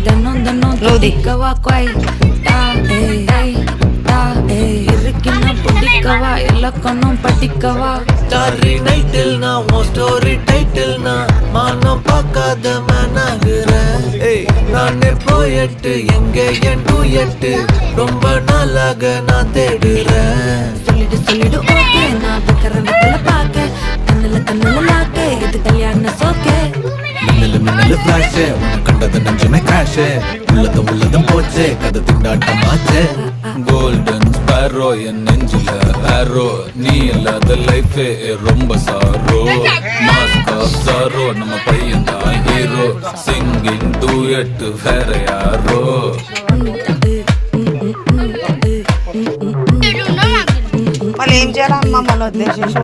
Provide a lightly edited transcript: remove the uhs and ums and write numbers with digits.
தினம் தினம் லோதிக்கவா கொய் இருக்கின்னா பிடிக்கவா இலக்கணம் படிக்கவா ஸ்டாரி நைட்டில் நான் உன் ஸ்டோரி டைட்டில் நான் மானம் பார்க்காத மனாகிறேன். நானே போயிட்டு எங்கே என் டூயட்டு ரொம்ப நாளாக நான் தேடுறேன். சொல்லிடு ஓகே நான் விக்கரத்துல பாக்க கண்ணுல லாக்க இது கல்யாண சோக்கே மின்னலு ஃபிளாஷ் உன்னை கண்டது நெஞ்சுமே கிராஷ் உள்ளதும் போச்சே கதை திண்டாட்டமாச்சே. கோல்டன் ஸ்பேரோ என் நெஞ்சில ஆரோ நீ இல்லாத லைஃபே ரொம்ப சாரோ. மாஸ்க் ஆஃப் சாரோ நம்ம பையன் தான் ஹீரோ சிங்கிங் டூயட் வேற யாரோ. మళ్ళీ ఏం చేయాలమ్మా మన ఉద్దేశం